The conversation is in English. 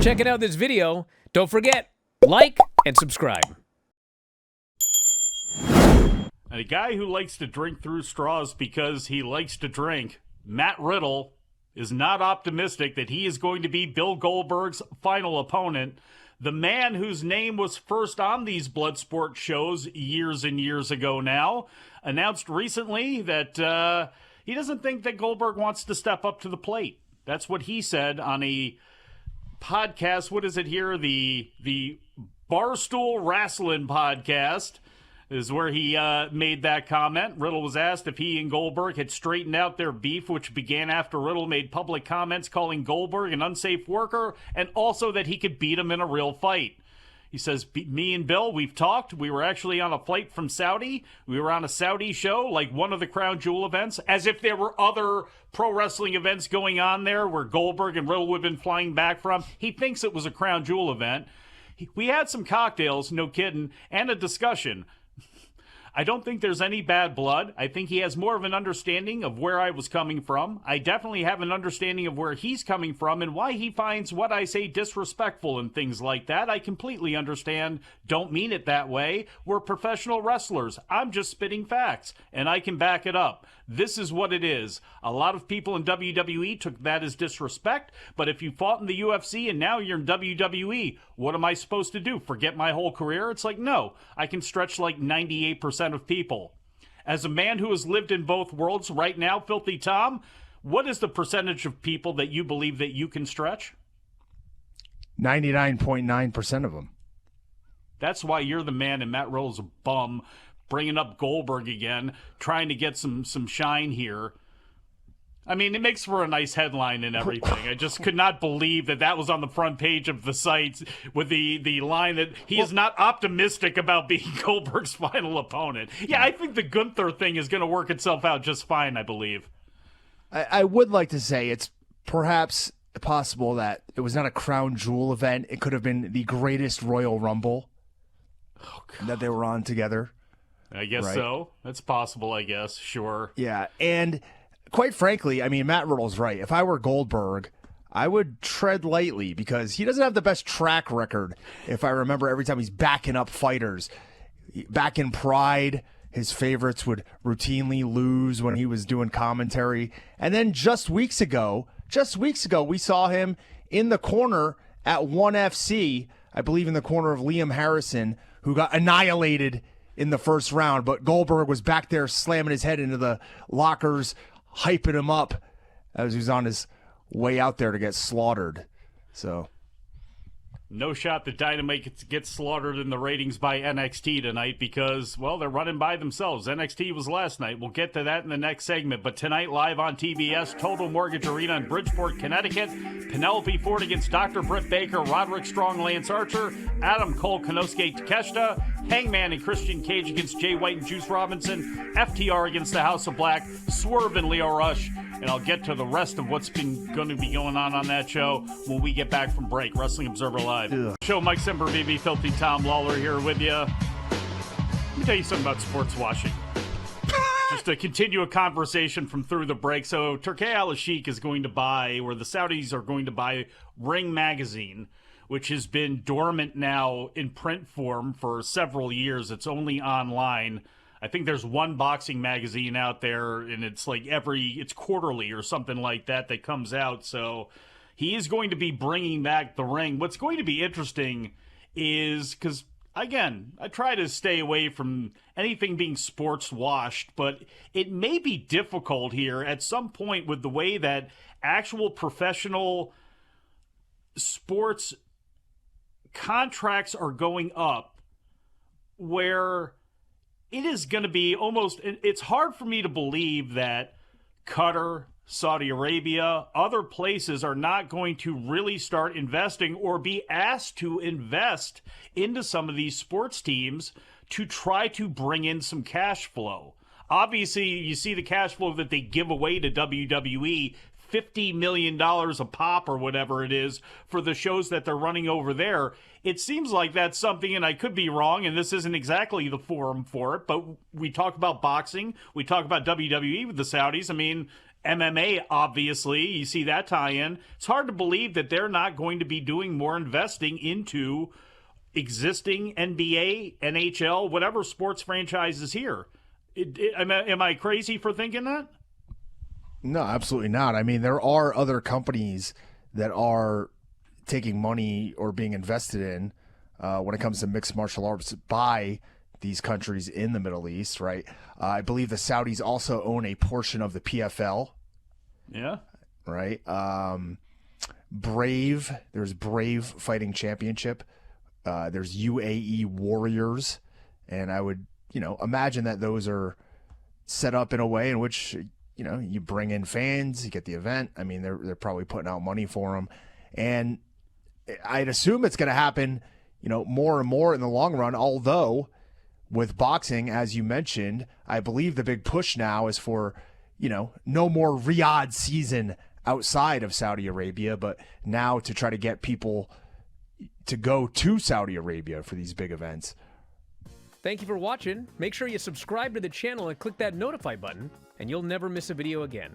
checking out this video. Don't forget, like and subscribe. A guy who likes to drink through straws because he likes to drink, Matt Riddle, is not optimistic that he is going to be Bill Goldberg's final opponent. The man whose name was first on these Bloodsport shows years and years ago now announced recently that he doesn't think that Goldberg wants to step up to the plate. That's what he said on a podcast. What is it here? The Barstool Wrestling podcast is where he made that comment. Riddle was asked if he and Goldberg had straightened out their beef, which began after Riddle made public comments calling Goldberg an unsafe worker and also that he could beat him in a real fight. He says, me and Bill, we've talked. We were actually on a flight from Saudi. We were on a Saudi show, like one of the Crown Jewel events, as if there were other pro wrestling events going on there where Goldberg and Riddle would have been flying back from. He thinks it was a Crown Jewel event. We had some cocktails, no kidding, and a discussion. I don't think there's any bad blood. I think he has more of an understanding of where I was coming from. I definitely have an understanding of where he's coming from and why he finds what I say disrespectful and things like that. I completely understand. Don't mean it that way. We're professional wrestlers. I'm just spitting facts, and I can back it up. This is what it is. A lot of people in WWE took that as disrespect, but if you fought in the UFC and now you're in WWE, what am I supposed to do? Forget my whole career? It's like, no, I can stretch like 98% of people. As a man who has lived in both worlds right now, Filthy Tom, what is the percentage of people that you believe that you can stretch? 99.9% of them. That's why you're the man and Matt Riddle's a bum, bringing up Goldberg again, trying to get some shine here. I mean, it makes for a nice headline and everything. I just could not believe that was on the front page of the site with the line that he is not optimistic about being Goldberg's final opponent. Yeah, I think the Gunther thing is going to work itself out just fine, I believe. I would like to say it's perhaps possible that it was not a Crown Jewel event. It could have been the greatest Royal Rumble that they were on together. I guess so. That's possible, I guess. Sure. Yeah, and quite frankly, I mean, Matt Riddle's right. If I were Goldberg, I would tread lightly because he doesn't have the best track record. If I remember, every time he's backing up fighters, back in Pride, his favorites would routinely lose when he was doing commentary. And then just weeks ago, we saw him in the corner at 1FC, I believe in the corner of Liam Harrison, who got annihilated in the first round. But Goldberg was back there slamming his head into the lockers, hyping him up as he was on his way out there to get slaughtered. So no shot that Dynamite gets slaughtered in the ratings by NXT tonight because, well, they're running by themselves. NXT was last night. We'll get to that in the next segment. But tonight, live on TBS, Total Mortgage Arena in Bridgeport, Connecticut, Penelope Ford against Dr. Britt Baker, Roderick Strong, Lance Archer, Adam Cole, Konosuke Takeshita, Hangman and Christian Cage against Jay White and Juice Robinson, FTR against the House of Black, Swerve and Leo Rush. And I'll get to the rest of what's been going to be going on that show when we get back from break. Wrestling Observer Live. Ugh. Show Mike Sempervive, Filthy Tom Lawlor here with you. Let me tell you something about sports washing. Just to continue a conversation from through the break. So Turkey Al-Sheikh is going to buy, or the Saudis are going to buy, Ring Magazine, which has been dormant now in print form for several years. It's only online. I think there's one boxing magazine out there, and it's like it's quarterly or something like that comes out. So he is going to be bringing back the Ring. What's going to be interesting is, because, again, I try to stay away from anything being sports washed, but it may be difficult here at some point with the way that actual professional sports contracts are going up, where it is going to be it's hard for me to believe that Qatar, Saudi Arabia, other places are not going to really start investing or be asked to invest into some of these sports teams to try to bring in some cash flow. Obviously, you see the cash flow that they give away to WWE, $50 million a pop or whatever it is for the shows that they're running over there. It seems like that's something, and I could be wrong, and this isn't exactly the forum for it, but we talk about boxing, we talk about WWE with the Saudis. I mean, MMA, obviously, you see that tie-in. It's hard to believe that they're not going to be doing more investing into existing NBA, NHL, whatever sports franchises here. Am I crazy for thinking that? No, absolutely not. I mean, there are other companies that are taking money or being invested in when it comes to mixed martial arts by these countries in the Middle East, right? I believe the Saudis also own a portion of the PFL. Yeah. Right. There's Brave Fighting Championship. There's UAE Warriors. And I would, imagine that those are set up in a way in which, you bring in fans, you get the event. I mean, they're probably putting out money for them. And I'd assume it's going to happen, more and more in the long run, although with boxing, as you mentioned, I believe the big push now is for, no more Riyadh season outside of Saudi Arabia, but now to try to get people to go to Saudi Arabia for these big events. Thank you for watching. Make sure you subscribe to the channel and click that notify button, and you'll never miss a video again.